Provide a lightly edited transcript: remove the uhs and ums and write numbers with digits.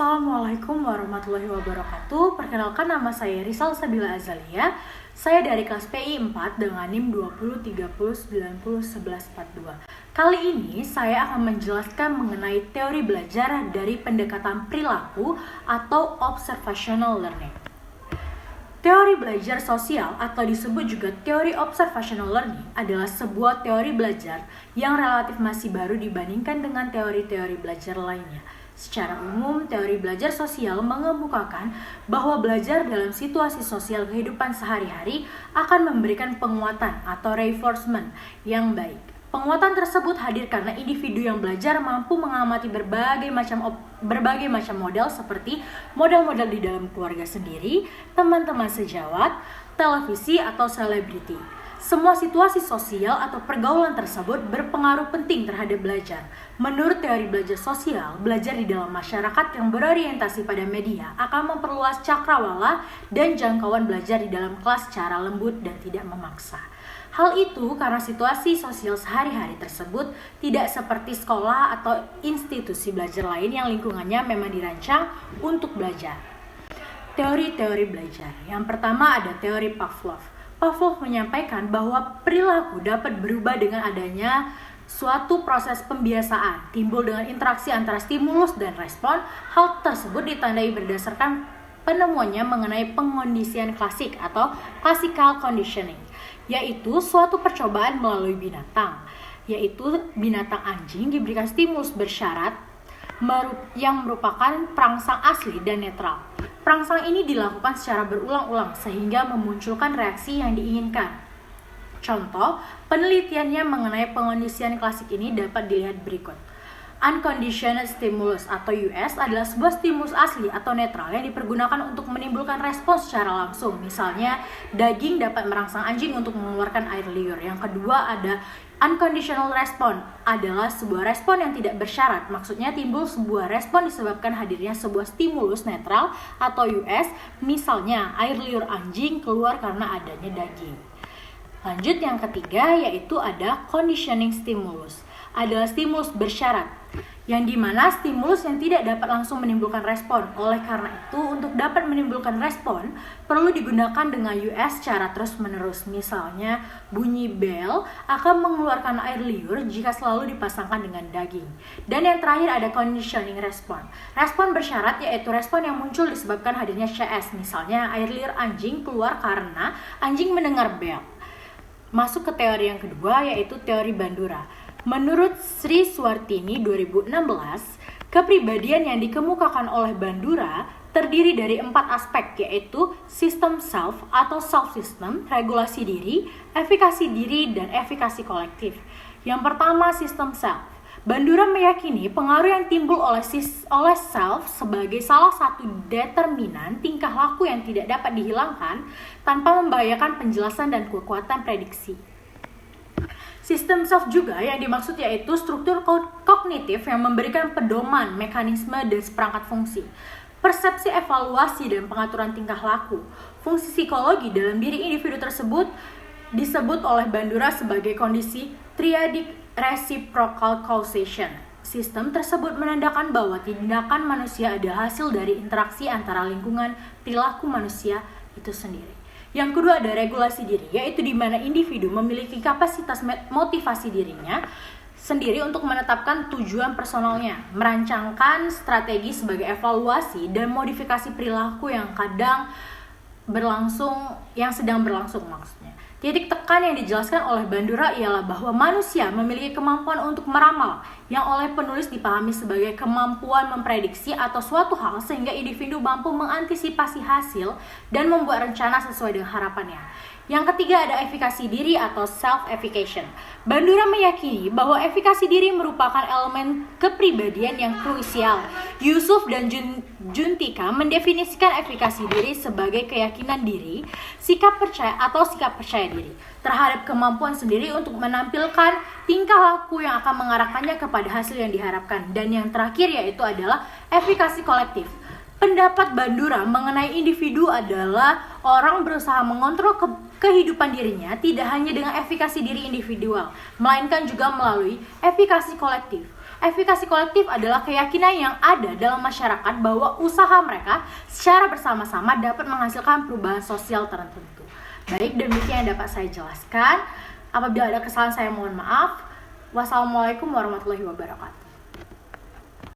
Assalamualaikum warahmatullahi wabarakatuh. Perkenalkan, nama saya Rizal Sabila Azalia. Saya dari kelas PI 4 dengan NIM 2030901142. Kali ini saya akan menjelaskan mengenai teori belajar dari pendekatan perilaku atau observational learning. Teori belajar sosial atau disebut juga teori observational learning adalah sebuah teori belajar yang relatif masih baru dibandingkan dengan teori-teori belajar lainnya. Secara umum, teori belajar sosial mengemukakan bahwa belajar dalam situasi sosial kehidupan sehari-hari akan memberikan penguatan atau reinforcement yang baik. Penguatan tersebut hadir karena individu yang belajar mampu mengamati berbagai macam model seperti model-model di dalam keluarga sendiri, teman-teman sejawat, televisi, atau selebriti. Semua situasi sosial atau pergaulan tersebut berpengaruh penting terhadap belajar. Menurut teori belajar sosial, belajar di dalam masyarakat yang berorientasi pada media akan memperluas cakrawala dan jangkauan belajar di dalam kelas secara lembut dan tidak memaksa. Hal itu karena situasi sosial sehari-hari tersebut tidak seperti sekolah atau institusi belajar lain yang lingkungannya memang dirancang untuk belajar. Teori-teori belajar. Yang pertama ada teori Pavlov. Pavlov menyampaikan bahwa perilaku dapat berubah dengan adanya suatu proses pembiasaan, timbul dengan interaksi antara stimulus dan respon. Hal tersebut ditandai berdasarkan penemuannya mengenai pengondisian klasik atau classical conditioning, yaitu suatu percobaan melalui binatang, yaitu binatang anjing diberikan stimulus bersyarat yang merupakan perangsang asli dan netral. Perangsang ini dilakukan secara berulang-ulang sehingga memunculkan reaksi yang diinginkan. Contoh, penelitiannya mengenai pengondisian klasik ini dapat dilihat berikut. Unconditioned stimulus atau US adalah sebuah stimulus asli atau netral yang dipergunakan untuk menimbulkan respons secara langsung. Misalnya, daging dapat merangsang anjing untuk mengeluarkan air liur. Yang kedua ada unconditional response, adalah sebuah respon yang tidak bersyarat. Maksudnya timbul sebuah respon disebabkan hadirnya sebuah stimulus netral atau US. Misalnya, air liur anjing keluar karena adanya daging. Lanjut, yang ketiga yaitu ada conditioning stimulus, adalah stimulus bersyarat, yang dimana stimulus yang tidak dapat langsung menimbulkan respon. Oleh karena itu, untuk dapat menimbulkan respon, perlu digunakan dengan US secara terus-menerus. Misalnya, bunyi bel akan mengeluarkan air liur jika selalu dipasangkan dengan daging. Dan yang terakhir ada conditioning respon. Respon bersyarat yaitu respon yang muncul disebabkan hadirnya CS. Misalnya, air liur anjing keluar karena anjing mendengar bel. Masuk ke teori yang kedua yaitu teori Bandura. Menurut Sri Suartini 2016, kepribadian yang dikemukakan oleh Bandura terdiri dari 4 aspek, yaitu sistem self atau self system, regulasi diri, efikasi diri, dan efikasi kolektif. Yang pertama, sistem self. Bandura meyakini pengaruh yang timbul oleh self sebagai salah satu determinan tingkah laku yang tidak dapat dihilangkan tanpa membahayakan penjelasan dan kekuatan prediksi. Sistem self juga yang dimaksud yaitu struktur kognitif yang memberikan pedoman, mekanisme, dan seperangkat fungsi. Persepsi, evaluasi, dan pengaturan tingkah laku. Fungsi psikologi dalam diri individu tersebut disebut oleh Bandura sebagai kondisi triadic reciprocal causation. Sistem tersebut menandakan bahwa tindakan manusia adalah hasil dari interaksi antara lingkungan, perilaku manusia itu sendiri. Yang kedua ada regulasi diri, yaitu di mana individu memiliki kapasitas motivasi dirinya sendiri untuk menetapkan tujuan personalnya, merancangkan strategi sebagai evaluasi dan modifikasi perilaku yang sedang berlangsung maksudnya. Titik tekan yang dijelaskan oleh Bandura ialah bahwa manusia memiliki kemampuan untuk meramal, yang oleh penulis dipahami sebagai kemampuan memprediksi atau suatu hal sehingga individu mampu mengantisipasi hasil dan membuat rencana sesuai dengan harapannya. Yang ketiga ada efikasi diri atau self-effication. Bandura meyakini bahwa efikasi diri merupakan elemen kepribadian yang krusial. Yusuf dan Juntika mendefinisikan efikasi diri sebagai keyakinan diri, sikap percaya diri terhadap kemampuan sendiri untuk menampilkan tingkah laku yang akan mengarahkannya kepada hasil yang diharapkan. Dan yang terakhir yaitu adalah efikasi kolektif. Pendapat Bandura mengenai individu adalah orang berusaha mengontrol kehidupan dirinya tidak hanya dengan efikasi diri individual, melainkan juga melalui efikasi kolektif. Efikasi kolektif adalah keyakinan yang ada dalam masyarakat bahwa usaha mereka secara bersama-sama dapat menghasilkan perubahan sosial tertentu. Baik, demikian yang dapat saya jelaskan. Apabila ada kesalahan saya mohon maaf. Wassalamualaikum warahmatullahi wabarakatuh.